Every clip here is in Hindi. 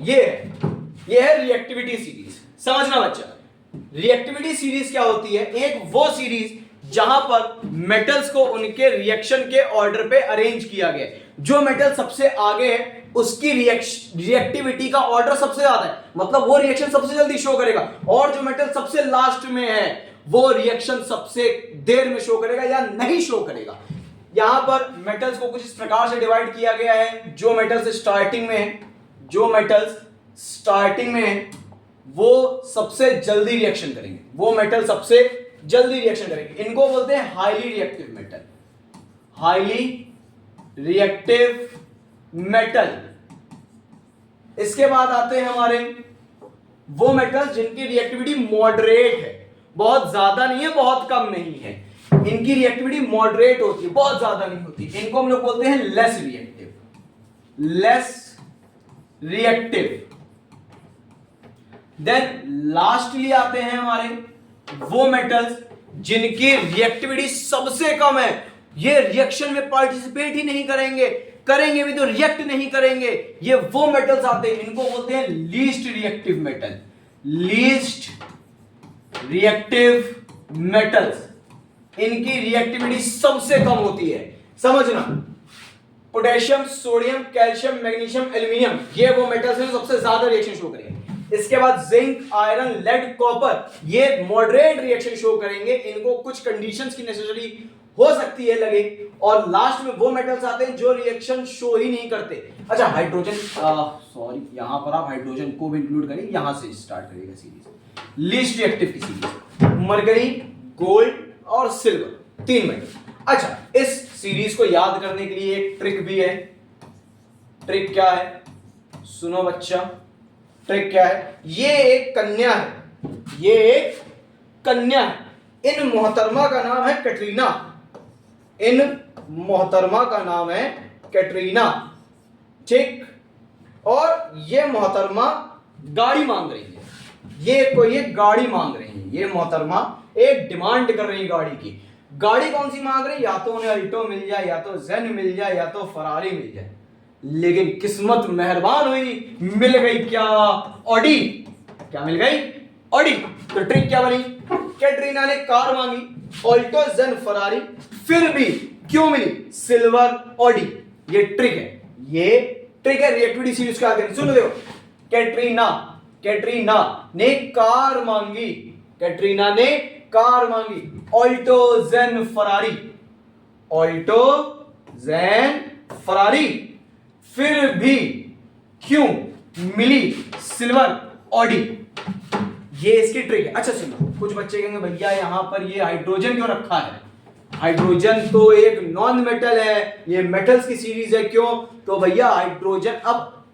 ये है रिएक्टिविटी सीरीज। समझना बच्चा, रिएक्टिविटी सीरीज क्या होती है? एक वो सीरीज जहां पर मेटल्स को उनके रिएक्शन के ऑर्डर पे अरेंज किया गया है। जो मेटल सबसे आगे है उसकी रिएक्टिविटी का ऑर्डर सबसे ज्यादा है, मतलब वो रिएक्शन सबसे जल्दी शो करेगा, और जो मेटल सबसे लास्ट में है वो रिएक्शन सबसे देर में शो करेगा या नहीं शो करेगा। यहां पर मेटल्स को कुछ इस प्रकार से डिवाइड किया गया है। जो मेटल्स स्टार्टिंग में है, जो मेटल्स स्टार्टिंग में है वो सबसे जल्दी रिएक्शन करेंगे, वो मेटल सबसे जल्दी रिएक्शन करेंगे। इनको बोलते हैं highly reactive metal, highly reactive metal. इसके बाद आते हैं हमारे वो मेटल्स जिनकी रिएक्टिविटी मॉडरेट है, बहुत ज्यादा नहीं है बहुत कम नहीं है, इनकी रिएक्टिविटी मॉडरेट होती है, बहुत ज्यादा नहीं होती। इनको हम लोग बोलते हैं less reactive, less reactive. Then lastly आते हैं हमारे वो मेटल्स जिनकी रिएक्टिविटी सबसे कम है, ये रिएक्शन में पार्टिसिपेट ही नहीं करेंगे, करेंगे भी तो रिएक्ट नहीं करेंगे, ये वो मेटल्स आते हैं, इनको बोलते हैं least reactive metal, least reactive metals. इनकी रिएक्टिविटी सबसे कम होती है। समझना, potassium, sodium, calcium, magnesium, aluminium, ये वो मेटल्स हैं जो सबसे ज्यादा रिएक्शन शो करेंगे। इसके बाद जिंक, आयरन, लेड, कॉपर, ये मॉडरेट रिएक्शन शो करेंगे, इनको कुछ कंडीशंस की नेसेसरी हो सकती है लगे। और लास्ट में वो मेटल्स आते हैं जो रिएक्शन शो ही नहीं करते। अच्छा, हाइड्रोजन, सॉरी यहां पर आप हाइड्रोजन को भी इंक्लूड करें, यहां से स्टार्ट करेगा सीरीज। लीस्ट रिएक्टिव की सीरीज मरकरी, गोल्ड और सिल्वर, 3 मेटल। अच्छा, इस सीरीज को याद करने के लिए एक ट्रिक भी है। ट्रिक क्या है? सुनो बच्चा, ट्रिक क्या है? ये एक कन्या है, ये एक कन्या है। इन मोहतरमा का नाम है कैटरीना, इन मोहतरमा का नाम है कैटरीना, ठीक। और ये मोहतरमा गाड़ी मांग रही है, ये कोई एक गाड़ी मांग रही है, ये मोहतरमा एक डिमांड कर रही है गाड़ी की। गाड़ी कौन सी मांग रही? या तो उन्हें अल्टो मिल जाए, या तो जेन मिल जाए, या तो फरारी मिल जाए। लेकिन किस्मत मेहरबान हुई, मिल गई क्या? ऑडी। क्या मिल गई? ऑडी। तो ट्रिक क्या बनी? कैटरीना ने कार मांगी, ऑल्टो, जेन, फरारी, फिर भी क्यों मिली? Silver, Audi. ये ट्रिक है, ये ट्रिक है रिएक्टिविटी सीरीज का। सुन लो, कैटरीना ने कार मांगी, कैटरीना ने कार मांगी, ऑल्टो, जेन, फरारी, ऑल्टो, जेन, फरारी, फिर भी क्यों मिली सिल्वर, ऑडी। ये इसकी ट्रिक है। अच्छा सुनो, कुछ बच्चे कहेंगे भैया यहां पर ये हाइड्रोजन क्यों रखा है? हाइड्रोजन तो एक नॉन मेटल है, ये मेटल्स की सीरीज है, क्यों? तो भैया हाइड्रोजन अब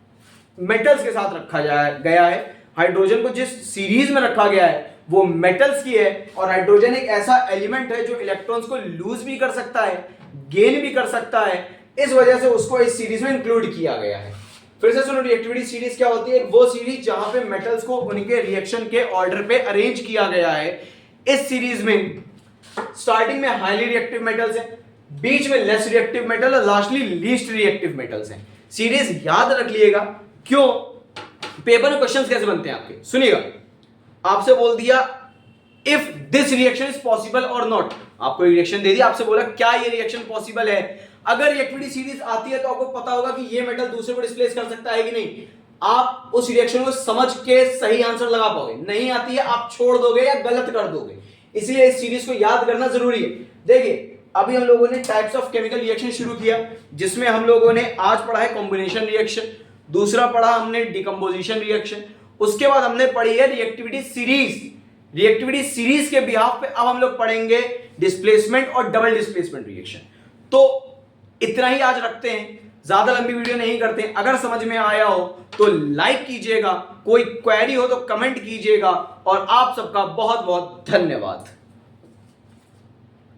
मेटल्स के साथ रखा गया है। हाइड्रोजन को जिस सीरीज में रखा गया है वो मेटल्स की है, और हाइड्रोजन एक ऐसा एलिमेंट है जो इलेक्ट्रॉन्स को लूज भी कर सकता है, गेन भी कर सकता है, इस वजह से उसको इस सीरीज में इंक्लूड किया गया है। फिर से सुनो, रिएक्टिविटी सीरीज क्या होती है? वो सीरीज जहां पे मेटल्स को उनके रिएक्शन के ऑर्डर पे अरेंज किया गया है। इस सीरीज में स्टार्टिंग में हाईली रिएक्टिव मेटल्स हैं, बीच में लेस रिएक्टिव मेटल और लास्टली लीस्ट रिएक्टिव मेटल्स हैं। सीरीज याद रख लिएगा। क्यों? पेपर में क्वेश्चंस कैसे बनते हैं आपके, सुनिएगा। आपसे बोल दिया if this reaction is possible और नॉट, आपको रिएक्शन दे दिया, आपसे बोला क्या ये रिएक्शन पॉसिबल है। अगर रिएक्टिविटी सीरीज आती है तो आपको पता होगा कि ये मेटल दूसरे को डिस्प्लेस कर सकता है कि नहीं। आप उस रिएक्शन को समझ के सही आंसर लगा पाओगे। नहीं आती है आप छोड़ दोगे या गलत कर दोगे, इसलिए इस सीरीज को याद करना जरूरी है। देखिए, अभी हम लोगों ने टाइप्स ऑफ केमिकल रिएक्शन शुरू किया, जिसमें हम लोगों ने आज पढ़ा है कॉम्बिनेशन रिएक्शन, दूसरा पढ़ा हमने डिकम्पोजिशन रिएक्शन, उसके बाद हमने पढ़ी है रिएक्टिविटी सीरीज। रिएक्टिविटी सीरीज के बिहाफ पे अब हम लोग पढ़ेंगे डिस्प्लेसमेंट और डबल डिस्प्लेसमेंट रिएक्शन। तो इतना ही आज रखते हैं, ज्यादा लंबी वीडियो नहीं करते। अगर समझ में आया हो तो लाइक कीजिएगा, कोई क्वेरी हो तो कमेंट कीजिएगा, और आप सबका बहुत बहुत धन्यवाद।